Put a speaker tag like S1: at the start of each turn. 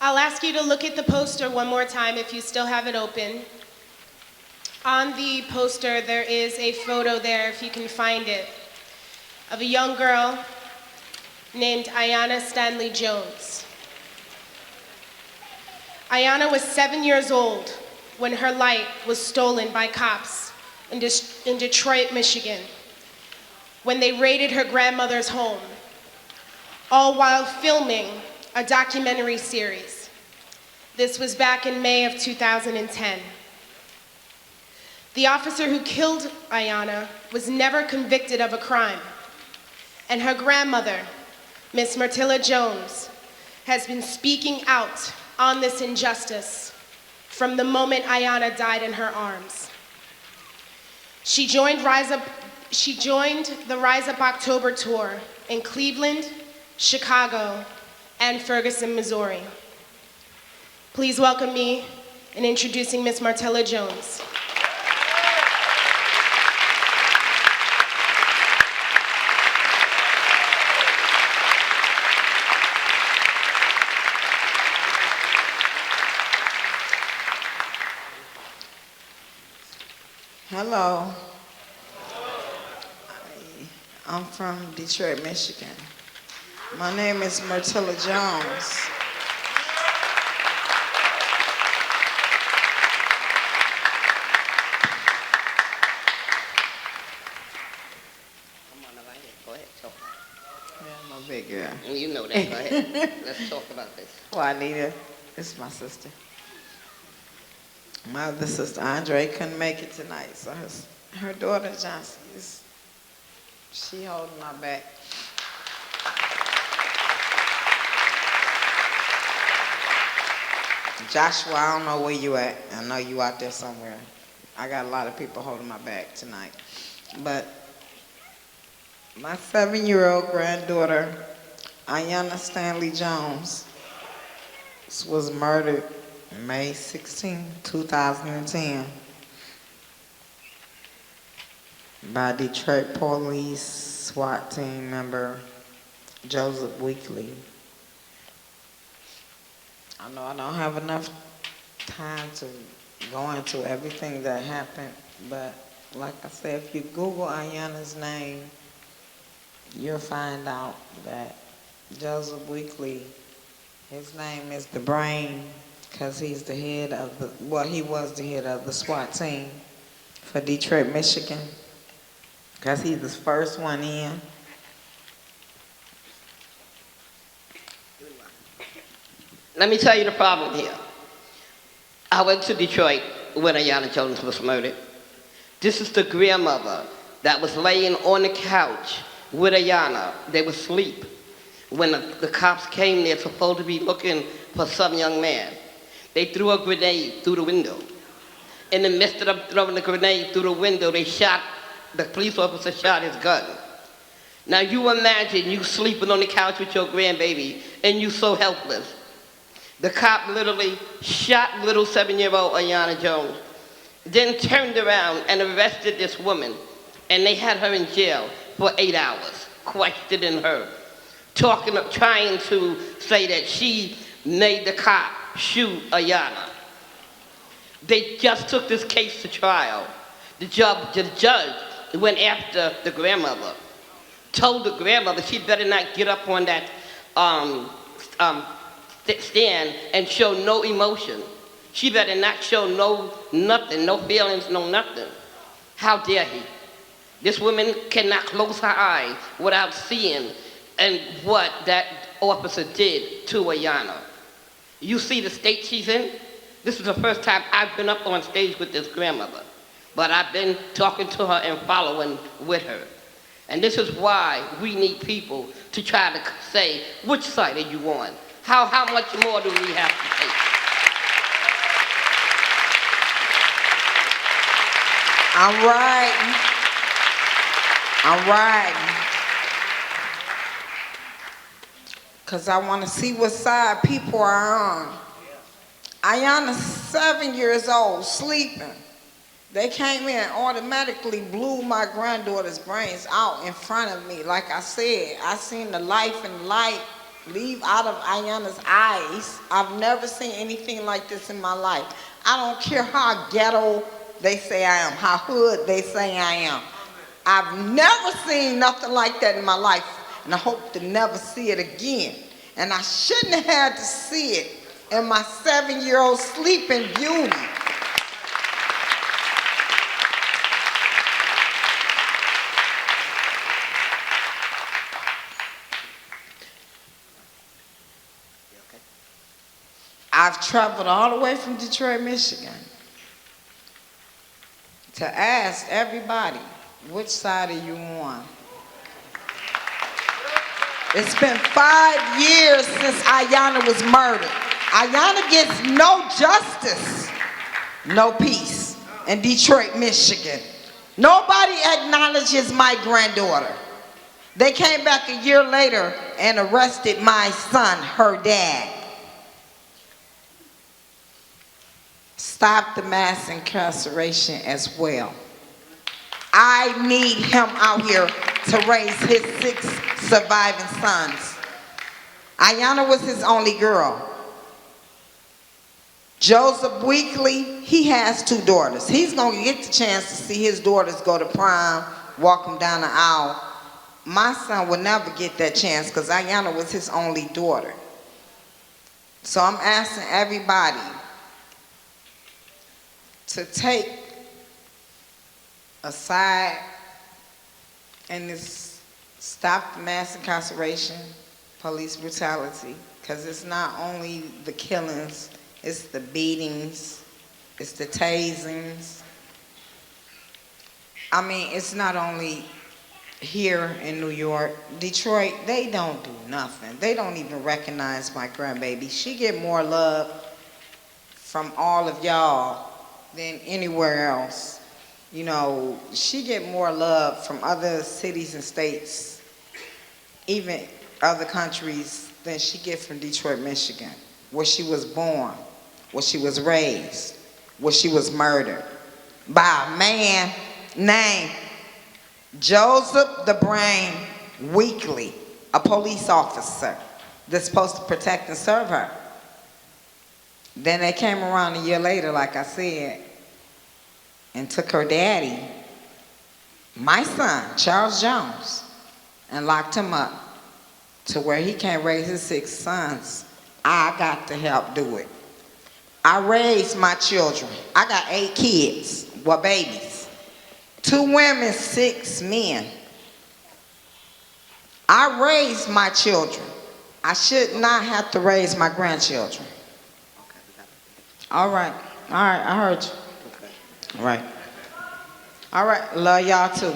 S1: I'll ask you to look at the poster one more time if you still have it open. On the poster, there is a photo there, if you can find it, of a young girl named Aiyana Stanley-Jones. Aiyana was 7 years old when her light was stolen by cops in Detroit, Michigan, when they raided her grandmother's home, all while filming a documentary series. This was back in May of 2010. The officer who killed Aiyana was never convicted of a crime, and her grandmother, Miss Mertilla Jones, has been speaking out on this injustice from the moment Aiyana died in her arms. She joined the Rise Up October tour in Cleveland, Chicago, and Ferguson, Missouri. Please welcome me in introducing Miss Mertilla Jones.
S2: Hello. I'm from Detroit, Michigan. My name is Mertilla Jones.
S3: Go ahead, talk.
S2: Yeah, I'm a big girl.
S3: You know that. Go ahead. Let's talk about this.
S2: Juanita, this is my sister. My other sister, Andre, couldn't make it tonight, so her daughter, Johnson, she holding my back. Joshua, I don't know where you at. I know you out there somewhere. I got a lot of people holding my back tonight. But my 7-year-old granddaughter, Aiyana Stanley-Jones, was murdered May 16, 2010 by Detroit police SWAT team member Joseph Weekly. I know I don't have enough time to go into everything that happened, but like I said, if you Google Aiyana's name, you'll find out that Joseph Weekly, his name is the brain, because he's the head of he was the head of the SWAT team for Detroit, Michigan, because he's the first one in.
S3: Let me tell you the problem here. I went to Detroit when Aiyana Jones was murdered. This is the grandmother that was laying on the couch with Aiyana. They were asleep when the cops came there supposed to be looking for some young man. They threw a grenade through the window. In the midst of them throwing the grenade through the window, the police officer shot his gun. Now you imagine you sleeping on the couch with your grandbaby and you so helpless. The cop literally shot little 7-year-old Aiyana Jones, then turned around and arrested this woman, and they had her in jail for 8 hours, questioning her, trying to say that she made the cop shoot Aiyana. They just took this case to trial. The judge went after the grandmother, told the grandmother she better not get up on that stand and show no emotion. She better not show nothing, no feelings, no nothing. How dare he? This woman cannot close her eyes without seeing and what that officer did to Aiyana. You see the state she's in? This is the first time I've been up on stage with this grandmother, but I've been talking to her and following with her. And this is why we need people to try to say, which side are you on? How much more do we have to take?
S2: I'm riding. Because I want to see what side people are on. Aiyana's 7 years old, sleeping. They came in and automatically blew my granddaughter's brains out in front of me. Like I said, I seen the life and light leave out of Ayanna's eyes. I've never seen anything like this in my life. I don't care how ghetto they say I am, how hood they say I am. I've never seen nothing like that in my life, and I hope to never see it again. And I shouldn't have had to see it in my 7-year-old sleeping beauty. I've traveled all the way from Detroit, Michigan to ask everybody, which side are you on? It's been 5 years since Ayanna was murdered. Ayanna gets no justice, no peace in Detroit, Michigan. Nobody acknowledges my granddaughter. They came back a year later and arrested my son, her dad. Stop the mass incarceration as well. I need him out here to raise his 6 surviving sons. Ayanna was his only girl. Joseph Weekly, he has 2 daughters. He's going to get the chance to see his daughters go to prom, walk them down the aisle. My son will never get that chance because Ayanna was his only daughter. So I'm asking everybody to take a side and this stop the mass incarceration, police brutality, because it's not only the killings, it's the beatings, it's the tasings. I mean, it's not only here in New York. Detroit, they don't do nothing. They don't even recognize my grandbaby. She get more love from all of y'all than anywhere else. You know, she get more love from other cities and states, even other countries, than she get from Detroit, Michigan, where she was born, where she was raised, where she was murdered by a man named Joseph the Brain Weekly, a police officer that's supposed to protect and serve her. Then they came around a year later, like I said, and took her daddy, my son, Charles Jones, and locked him up to where he can't raise his 6 sons. I got to help do it. I raised my children. I got 8 kids, well, babies. 2 women, 6 men. I raised my children. I should not have to raise my grandchildren. All right, I heard you. All right. All right, love y'all too.